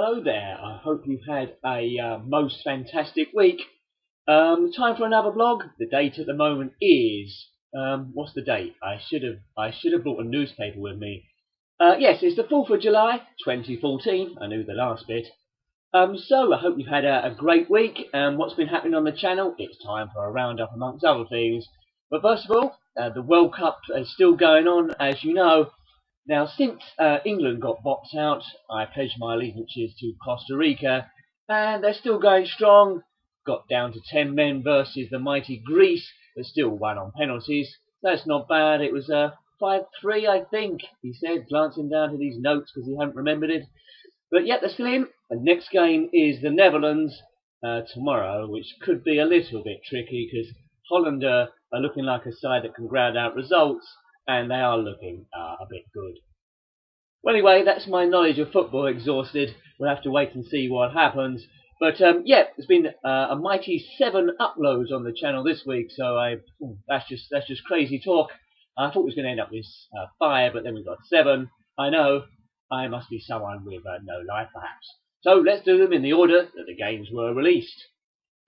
Hello there, I hope you've had a most fantastic week. Time for another vlog. The date at the moment is, what's the date? I should have brought a newspaper with me. Yes, it's the 4th of July 2014, I knew the last bit. So I hope you've had a great week. What's been happening on the channel? It's time for a roundup amongst other things. But first of all, the World Cup is still going on, as you know. Now, since England got boxed out, I pledged my allegiances to Costa Rica, and they're still going strong. Got down to 10 men versus the mighty Greece, but still won on penalties. That's not bad. It was 5-3, I think, he said, glancing down to these notes because he hadn't remembered it. But yet they're still in. The next game is the Netherlands tomorrow, which could be a little bit tricky because Holland are looking like a side that can ground out results, and they are looking a bit good. Well, anyway, that's my knowledge of football exhausted. We'll have to wait and see what happens. But yeah, there's been a mighty 7 uploads on the channel this week, so that's just crazy talk. I thought it was going to end up with 5, but then we got 7. I know, I must be someone with no life, perhaps. So let's do them in the order that the games were released.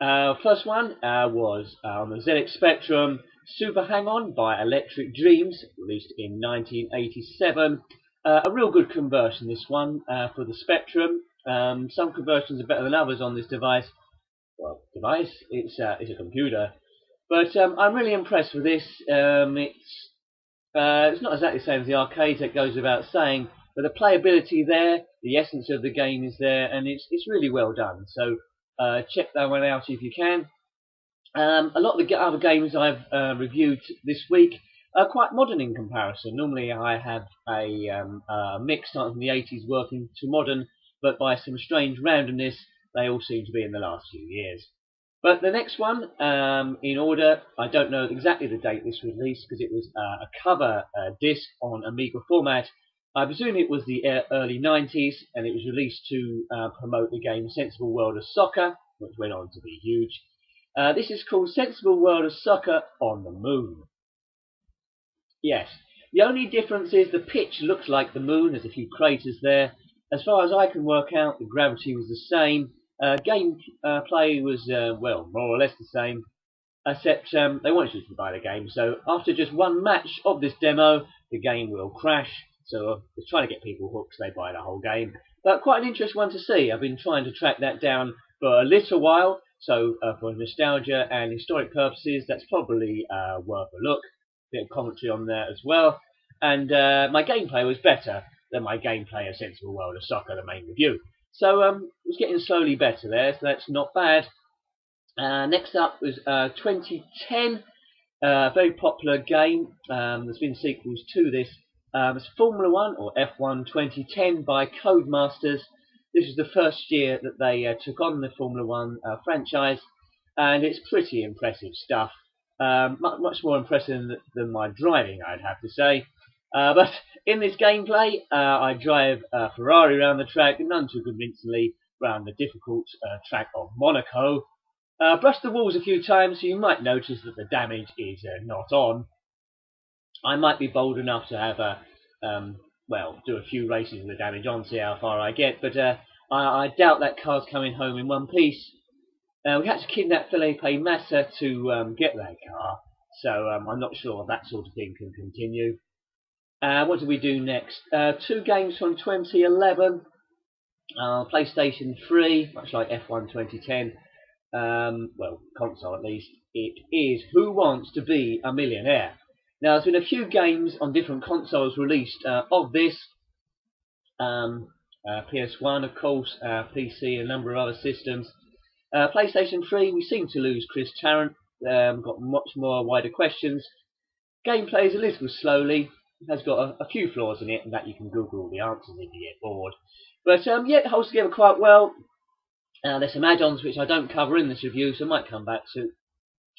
First one was on the ZX Spectrum, Super Hang-On by Electric Dreams, released in 1987. A real good conversion, this one, for the Spectrum. Some conversions are better than others on this device. Well, device? It's a computer. But I'm really impressed with this. It's not exactly the same as the arcades, that goes without saying, but the playability there, the essence of the game is there, and it's really well done. So check that one out if you can. A lot of the other games I've reviewed this week are quite modern in comparison. Normally I have a mix starting from the 80s working to modern, but by some strange randomness they all seem to be in the last few years. But the next one, in order, I don't know exactly the date this was released because it was a cover disc on Amiga format. I presume it was the early 90s, and it was released to promote the game Sensible World of Soccer, which went on to be huge. This is called Sensible World of Soccer on the Moon. Yes, the only difference is the pitch looks like the moon. There's a few craters there. As far as I can work out, the gravity was the same. Game play was, well, more or less the same, except they wanted you to buy the game. So after just one match of this demo, the game will crash. So they're trying to get people hooked so they buy the whole game. But quite an interesting one to see. I've been trying to track that down for a little while. So for nostalgia and historic purposes, that's probably worth a look. Bit of commentary on there as well, and my gameplay was better than my gameplay of Sensible World of Soccer, the main review. So it was getting slowly better there, so that's not bad. Next up was 2010, a very popular game. There's been sequels to this. It's Formula 1 or F1 2010 by Codemasters. This is the first year that they took on the Formula 1 franchise, and it's pretty impressive stuff. Much more impressive than my driving, I'd have to say. But in this gameplay, I drive a Ferrari around the track, none too convincingly, around the difficult track of Monaco. Brushed the walls a few times, so you might notice that the damage is not on. I might be bold enough to have well, do a few races with the damage on, see how far I get, but I doubt that car's coming home in one piece. We had to kidnap Felipe Massa to get that car, so I'm not sure that sort of thing can continue. What do we do next? 2 games from 2011. PlayStation 3, much like F1 2010. Well, console at least. It is Who Wants to Be a Millionaire? Now, there's been a few games on different consoles released of this. PS1, of course, PC, a number of other systems. PlayStation 3, we seem to lose Chris Tarrant. Got much more wider questions. Gameplay is a little slowly. It has got a few flaws in it, and that you can Google all the answers if you get bored. But yeah, it holds together quite well. There's some add-ons which I don't cover in this review, so I might come back to.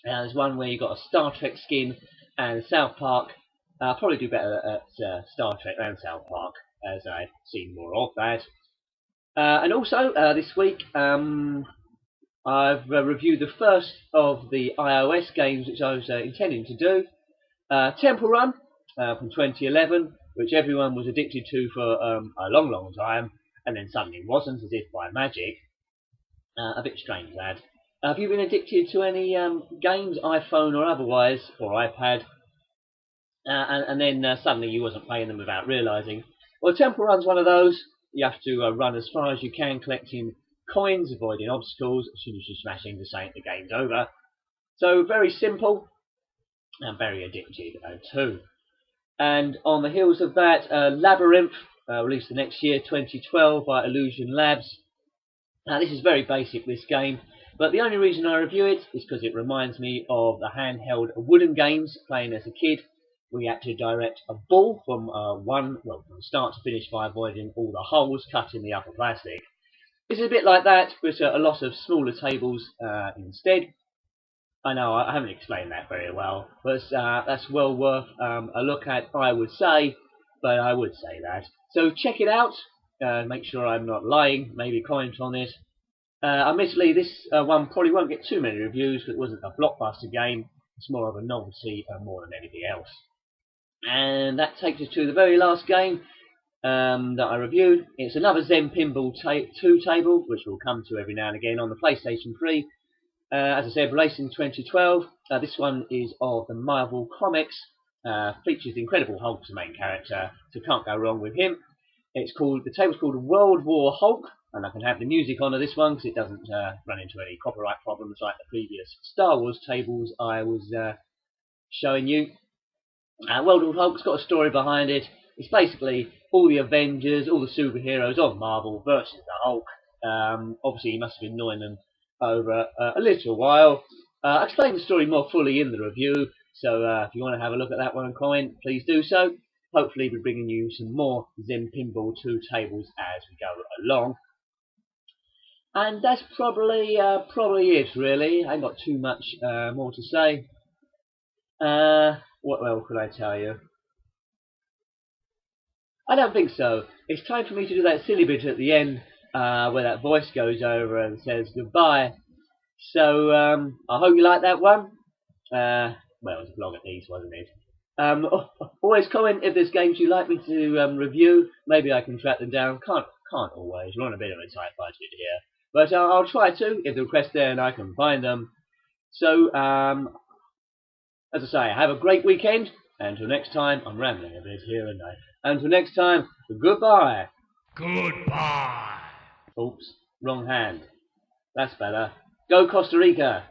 There's one where you've got a Star Trek skin and South Park. I'll probably do better at Star Trek than South Park, as I've seen more of that. And also, this week, I've reviewed the first of the iOS games which I was intending to do. Temple Run from 2011, which everyone was addicted to for a long time, and then suddenly wasn't, as if by magic. A bit strange, lad. Have you been addicted to any games, iPhone or otherwise, or iPad, and then suddenly you wasn't playing them without realising? Well, Temple Run's one of those. You have to run as far as you can, collecting coins, avoiding obstacles. As soon as you smash into something, the game's over. So very simple, and very addictive too. And on the heels of that, Labyrinth, released the next year, 2012, by Illusion Labs. Now this is very basic, this game, but the only reason I review it is because it reminds me of the handheld wooden games playing as a kid. We had to direct a ball from from start to finish by avoiding all the holes cut in the upper plastic. This is a bit like that, but a lot of smaller tables instead. I know I haven't explained that very well, but that's well worth a look at, I would say, but I would say that. So check it out, make sure I'm not lying, maybe comment on it. Admittedly, this one probably won't get too many reviews because it wasn't a blockbuster game, it's more of a novelty more than anything else. And that takes us to the very last game that I reviewed. It's another Zen Pinball 2 table, which we'll come to every now and again on the PlayStation 3. As I said, released in 2012. This one is of the Marvel Comics. Features the Incredible Hulk as the main character, so can't go wrong with him. The table's called World War Hulk, and I can have the music on this one because it doesn't run into any copyright problems like the previous Star Wars tables I was showing you. World War Hulk's got a story behind it. It's basically all the Avengers, all the superheroes of Marvel versus the Hulk. Obviously, he must have been annoying them over a little while. I explain the story more fully in the review, so if you want to have a look at that one and comment, please do so. Hopefully, we'll be bringing you some more Zen Pinball 2 tables as we go along. And that's probably it, really. I ain't got too much more to say. What else could I tell you? I don't think so. It's time for me to do that silly bit at the end where that voice goes over and says goodbye. So I hope you like that one. Well, it was a vlog at least, wasn't it? Always comment if there's games you'd like me to review. Maybe I can track them down. Can't always. We're on a bit of a tight budget here. But I'll try to, if the request's there and I can find them. So, as I say, have a great weekend. And until next time, I'm rambling a bit here, and until next time, goodbye. Goodbye. Oops, wrong hand. That's better. Go Costa Rica.